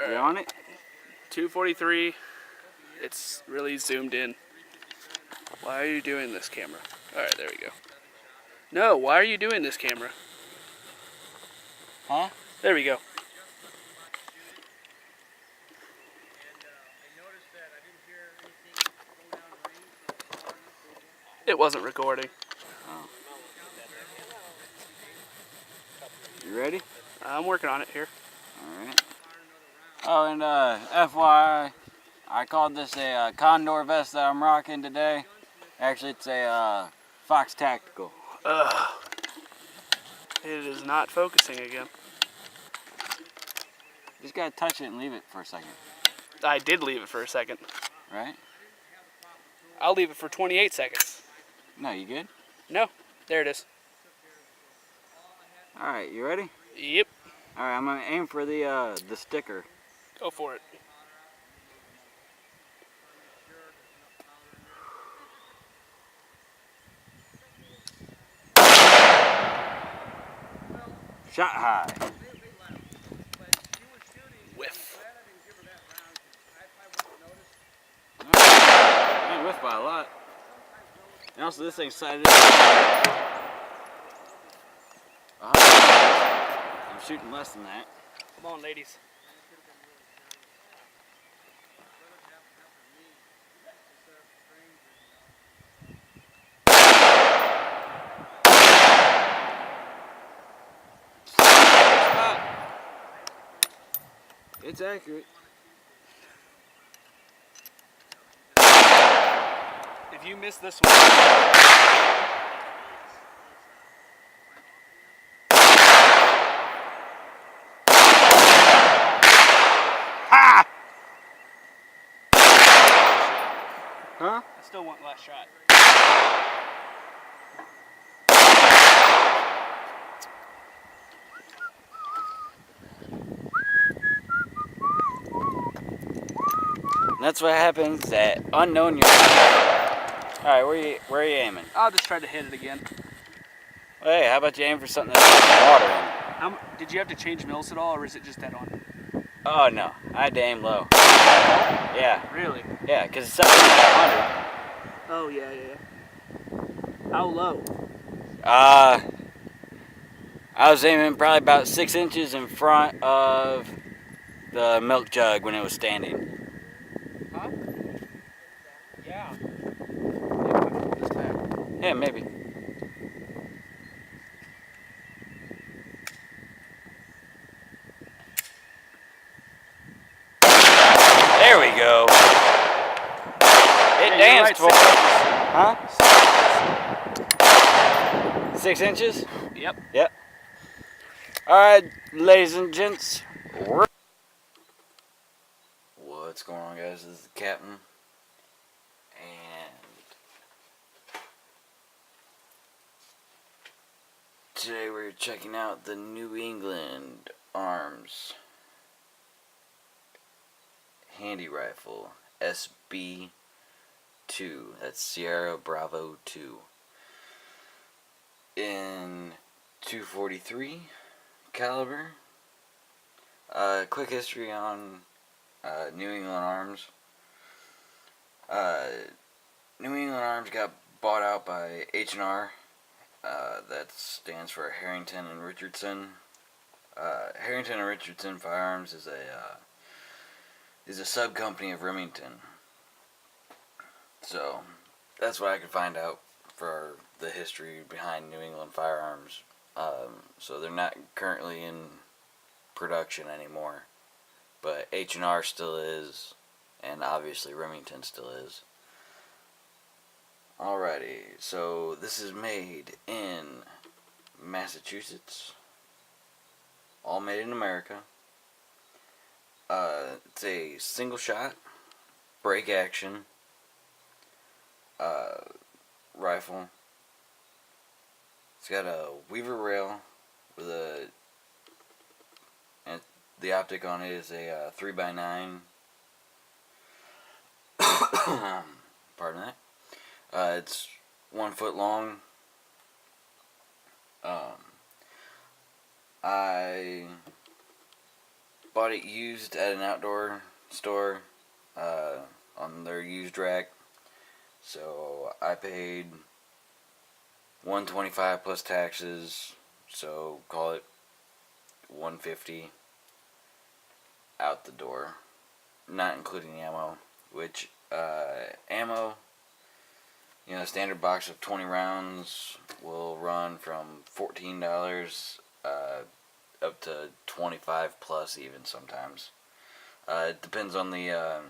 You on it? 243. It's really zoomed in. Why are you doing this, camera? Alright, there we go. No, why are you doing this, camera? Huh? There we go. It wasn't recording. Oh. You ready? I'm working on it here. Alright. Oh, and FYI, I called this a Condor vest that I'm rocking today. Actually, it's a Fox Tactical. Ugh. It is not focusing again. Just gotta touch it and leave it for a second. I did leave it for a second. Right? I'll leave it for 28 seconds. No, you good? No, there it is. Alright, you ready? Yep. Alright, I'm gonna aim for the sticker. Go for it. Shot high. Whiff. I didn't whiff by a lot. And also, this thing's sighted. I'm shooting less than that. Come on, ladies. It's accurate. If you miss this one... Ha! Huh? I still want last shot. That's what happens at unknown yards. Alright, where are you aiming? I'll just try to hit it again. Hey, how about you aim for something that has water in it? Did you have to change mills at all, or is it just dead on? Oh no, I had to aim low. Yeah. Really? Yeah, because it's set at 100. Oh, yeah. How low? I was aiming probably about 6 inches in front of the milk jug when it was standing. Huh? Yeah. Yeah, maybe. There we go. It danced for us. Huh? 6 inches? Yep. Yep. Alright, ladies and gents. What's going on, guys? This is the captain. And today we're checking out the New England Arms handy rifle SB2. That's Sierra Bravo 2 in 243 caliber. Quick history on New England Arms. New England Arms got bought out by H&R. That stands for Harrington and Richardson. Harrington and Richardson Firearms is a sub company of Remington. So that's what I could find out for the history behind New England Firearms. So they're not currently in production anymore, but H&R still is, and obviously Remington still is. Alrighty, so this is made in Massachusetts. All made in America. It's a single shot, break action rifle. It's got a Weaver rail with and the optic on it is a 3x9. Pardon that. It's 1 foot long. bought it used at an outdoor store on their used rack. So I paid $125 plus taxes. So call it $150 out the door, not including ammo. Which ammo, standard box of 20 rounds will run from $14 up to 25 plus even sometimes. It depends on the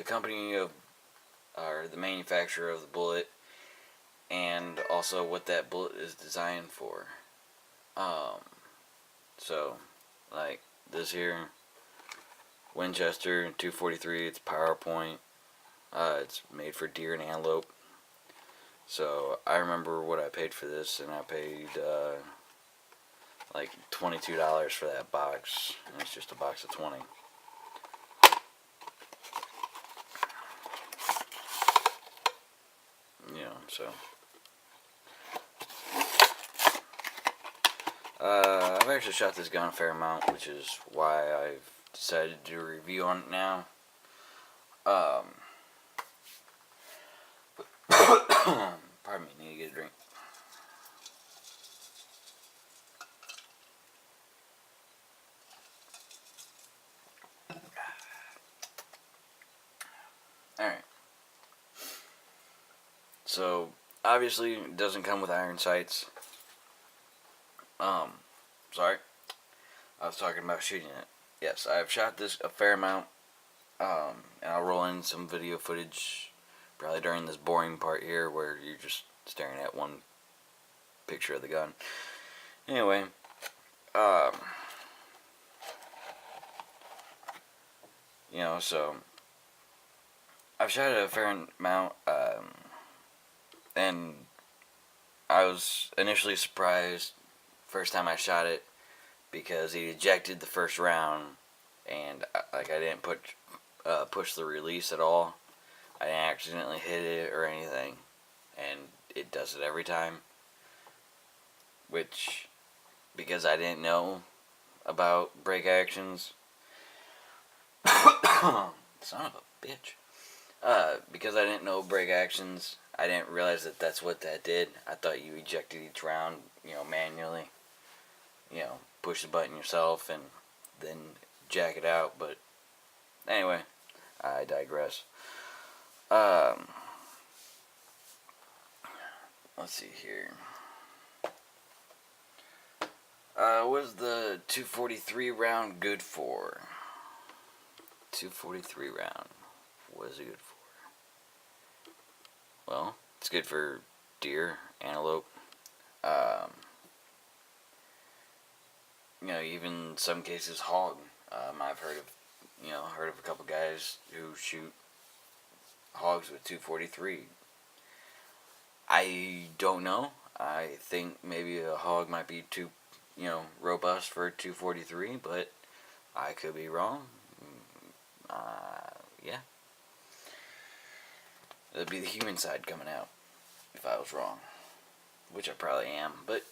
company of or the manufacturer of the bullet, and also what that bullet is designed for. So like this here, Winchester 243. It's PowerPoint. It's made for deer and antelope. So I remember what I paid for this, and I paid like $22 for that box, and it's just a box of 20. So I've actually shot this gun a fair amount, which is why I've decided to do a review on it now. Pardon me, need to get a drink. Alright. So, obviously, it doesn't come with iron sights. Sorry. I was talking about shooting it. Yes, I've shot this a fair amount. And I'll roll in some video footage probably during this boring part here where you're just staring at one picture of the gun. Anyway, so I've shot it a fair amount, and I was initially surprised first time I shot it because he ejected the first round, and I didn't push the release at all. I didn't accidentally hit it or anything, and it does it every time. Which, because I didn't know about break actions, son of a bitch. Because I didn't know break actions, I didn't realize that that's what that did. I thought you ejected each round, manually. Push the button yourself and then jack it out. But anyway, I digress. Let's see here. What is the 243 round good for? 243 round. What is it good for? Well, it's good for deer, antelope. Even some cases hog. I've heard of a couple guys who shoot hogs with 243. I don't know. I think maybe a hog might be too, robust for 243, but I could be wrong. Yeah. That'd be the human side coming out if I was wrong, which I probably am. But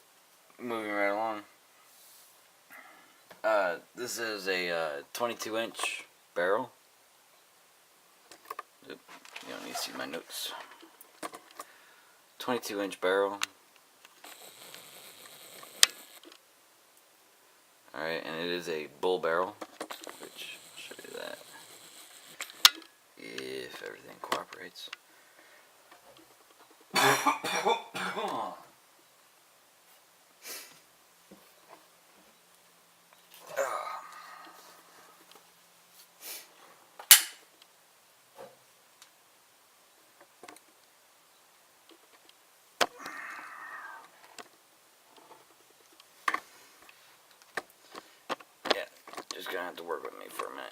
moving right along. This is a 22-inch barrel. Oop, you don't need to see my notes. 22-inch barrel. Alright, and it is a bull barrel, which I'll show you that if everything cooperates. Just gonna have to work with me for a minute.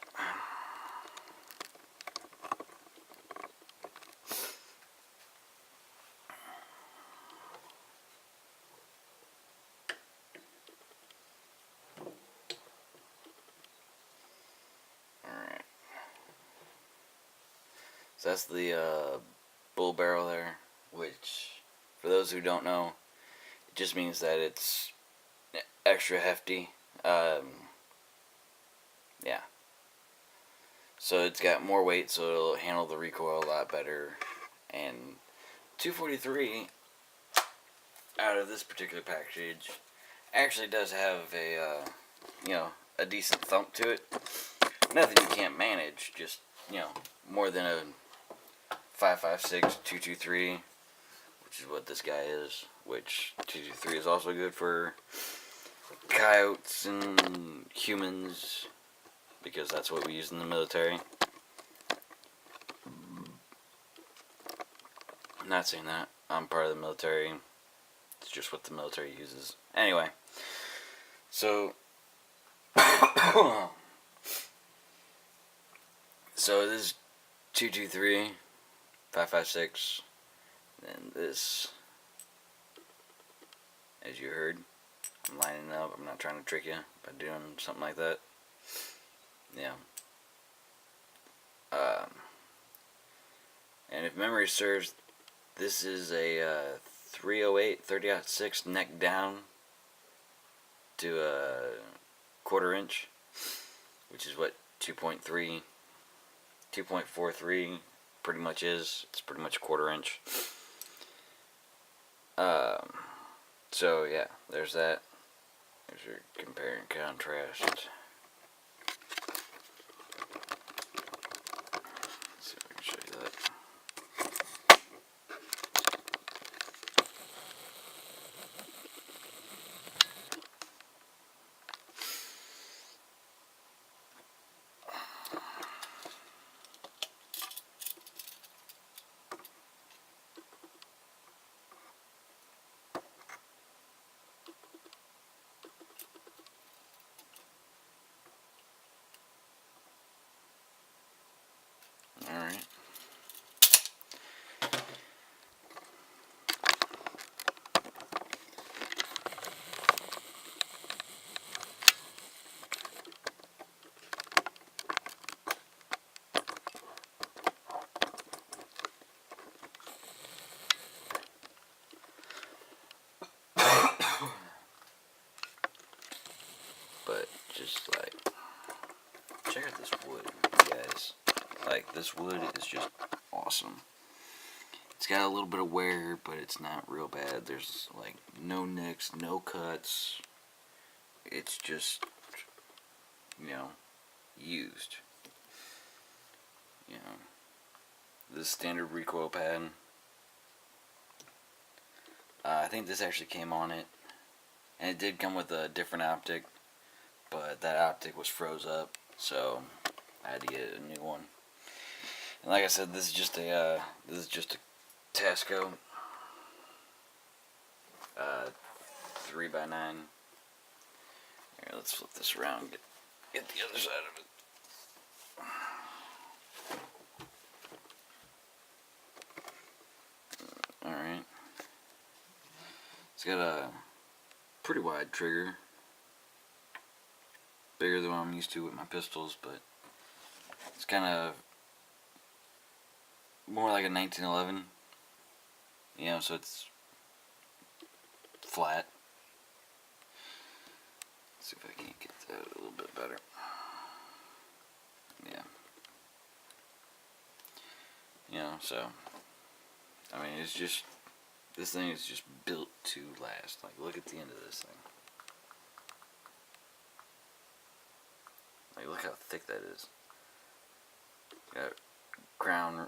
Alright. So that's the bull barrel there, which, for those who don't know, it just means that it's extra hefty. Yeah. So it's got more weight, so it'll handle the recoil a lot better. And 243 out of this particular package actually does have a decent thump to it. Nothing you can't manage, just, more than a 5.56 223, which is what this guy is, which 223 is also good for coyotes and humans, because that's what we use in the military. I'm not saying that I'm part of the military. It's just what the military uses. Anyway, so so this is 223, 5.56, and this, as you heard, I'm lining up. I'm not trying to trick you by doing something like that. Yeah. And if memory serves, this is a 308 30-06 neck down to a quarter inch, which is what 2.43 pretty much is. It's pretty much a quarter inch. So yeah, there's that. There's your compare and contrast. Let's see if I can show you that. Alright. But just like, check out this wood, guys. Like, this wood is just awesome. It's got a little bit of wear, but it's not real bad. There's like no nicks, no cuts. It's just, used. This standard recoil pad. I think this actually came on it, and it did come with a different optic, but that optic was froze up, so I had to get a new one. And like I said, this is just a Tasco 3x9. Here, let's flip this around and get the other side of it. Alright. It's got a pretty wide trigger. Bigger than what I'm used to with my pistols, but it's kind of more like a 1911. So it's flat. Let's see if I can't get that a little bit better. Yeah. So, I mean, it's just, this thing is just built to last. Like, look at the end of this thing. Like, look how thick that is. Got crown,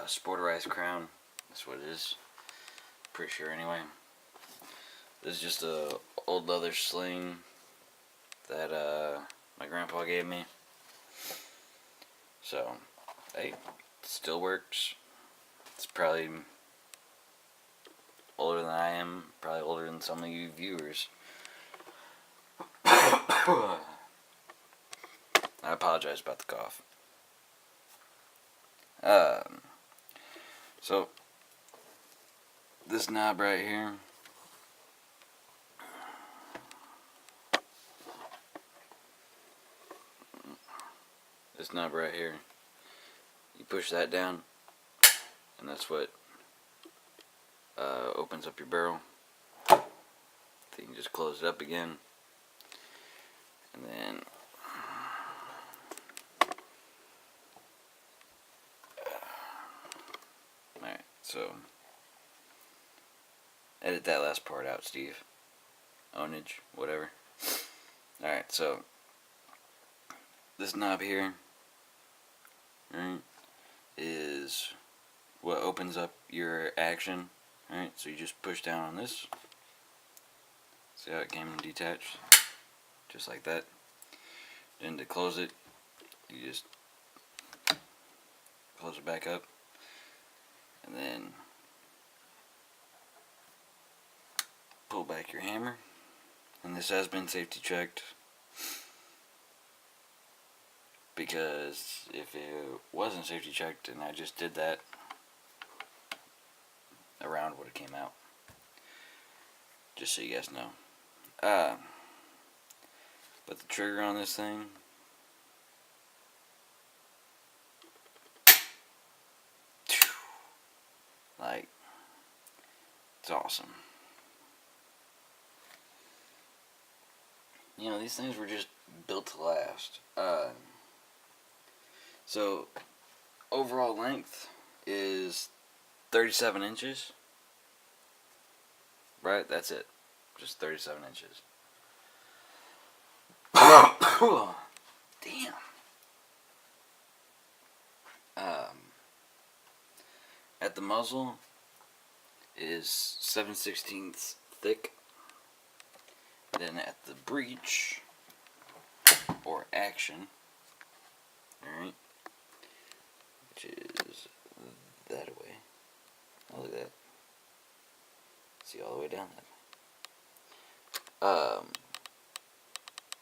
sporterized crown. That's what it is. Pretty sure, anyway. This is just a old leather sling that my grandpa gave me. So, hey, it still works. It's probably older than I am. Probably older than some of you viewers. I apologize about the cough. So this knob right here, you push that down, and that's what opens up your barrel. Then you can just close it up again. And then alright, so edit that last part out, Steve. Ownage, whatever. Alright, so this knob here, right, is what opens up your action. Alright, so you just push down on this. See how it came detached? Just like that. Then to close it, you just close it back up. And then pull back your hammer. And this has been safety checked, because if it wasn't safety checked and I just did that, a round would have came out. Just so you guys know. But the trigger on this thing, like, it's awesome. You know, these things were just built to last. So, overall length is 37 inches. Right? That's it. Just 37 inches. Damn. At the muzzle is 7/16 thick. Then at the breech, or action, alright, which is that way. Oh, look at that. See all the way down that way.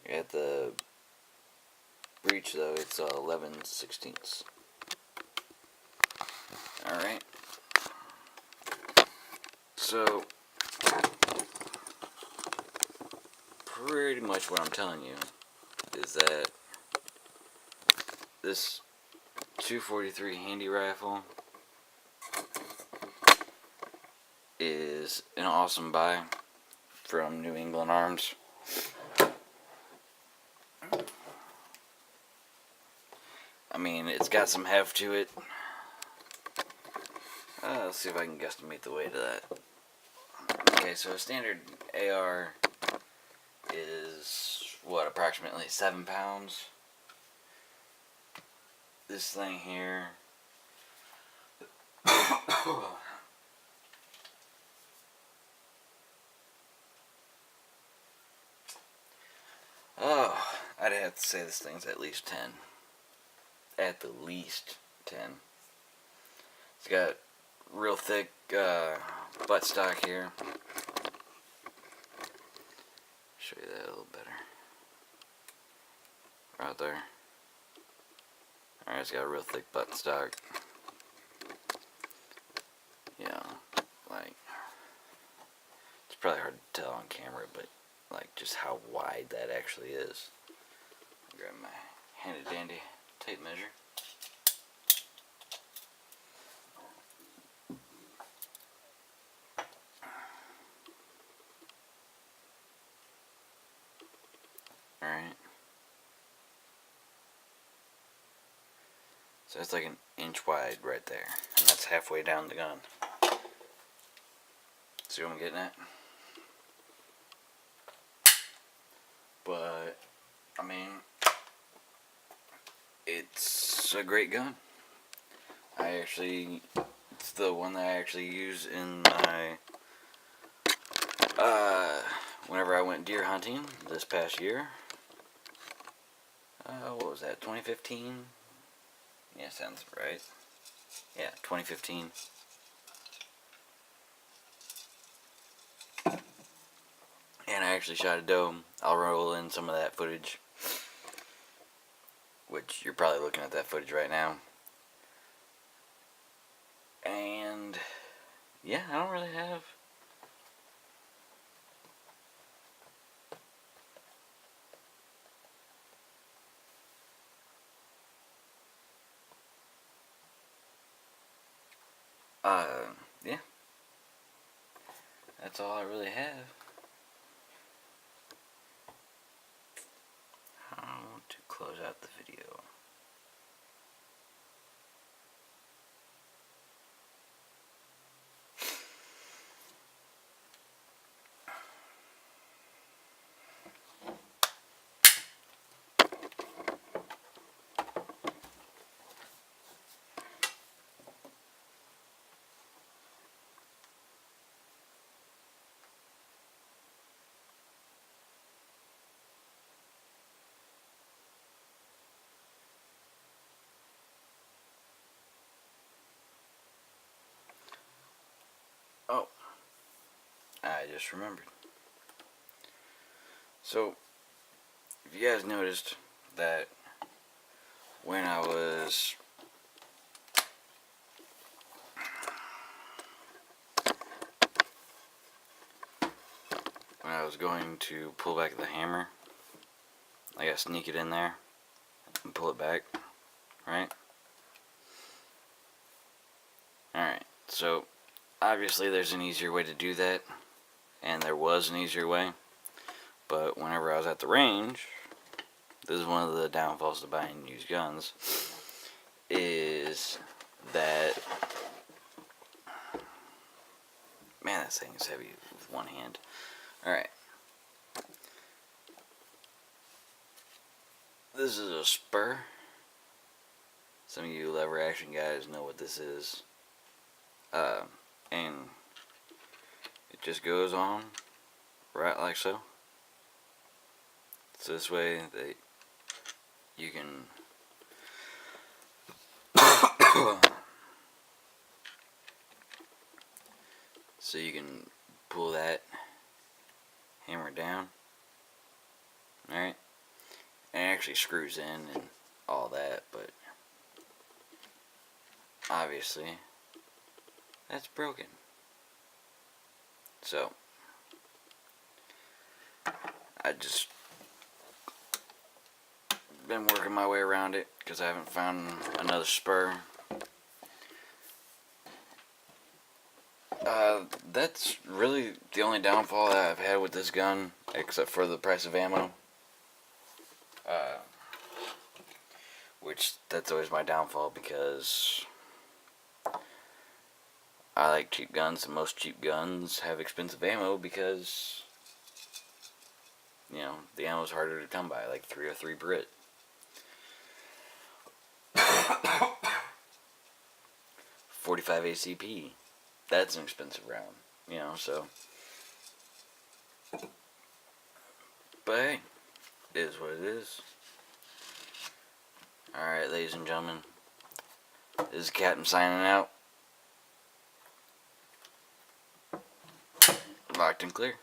At the breech, though, it's 11/16. Alright. So, pretty much what I'm telling you is that this 243 handy rifle is an awesome buy from New England Arms. I mean, it's got some heft to it. Let's see if I can guesstimate the weight of that. Okay, so a standard AR is, what, approximately 7 pounds? This thing here, oh, I'd have to say this thing's at least 10. At the least 10. It's got real thick buttstock here. Show you that a little better. Right there. Alright, it's got a real thick buttstock. Yeah, like, it's probably hard to tell on camera, but like just how wide that actually is. Grab my handy dandy tape measure. Alright. So it's like an inch wide right there. And that's halfway down the gun. See what I'm getting at? But, I mean, it's a great gun. It's the one that I actually use in my, whenever I went deer hunting this past year. What was that, 2015? Yeah, sounds right. Yeah, 2015. And I actually shot a doe. I'll roll in some of that footage, which you're probably looking at that footage right now. And yeah, I don't really have yeah. that's all I really have. How to close out the video. Oh, I just remembered. So, if you guys noticed that when I was going to pull back the hammer, I gotta sneak it in there and pull it back, right? Alright, so obviously there's an easier way to do that, and there was an easier way, but whenever I was at the range, this is one of the downfalls to buying used guns, is that, man, that thing is heavy with one hand. Alright. This is a spur. Some of you lever action guys know what this is. And it just goes on right like so. So this way that you can so you can pull that hammer down. Alright? And it actually screws in and all that, but obviously that's broken. So I just been working my way around it because I haven't found another spur. That's really the only downfall that I've had with this gun, except for the price of ammo. Which, that's always my downfall, because I like cheap guns, and most cheap guns have expensive ammo because, you know, the ammo's harder to come by, like 303 Brit. .45 ACP. That's an expensive round, you know, so. But hey, it is what it is. Alright, ladies and gentlemen, this is Captain signing out. Locked and clear.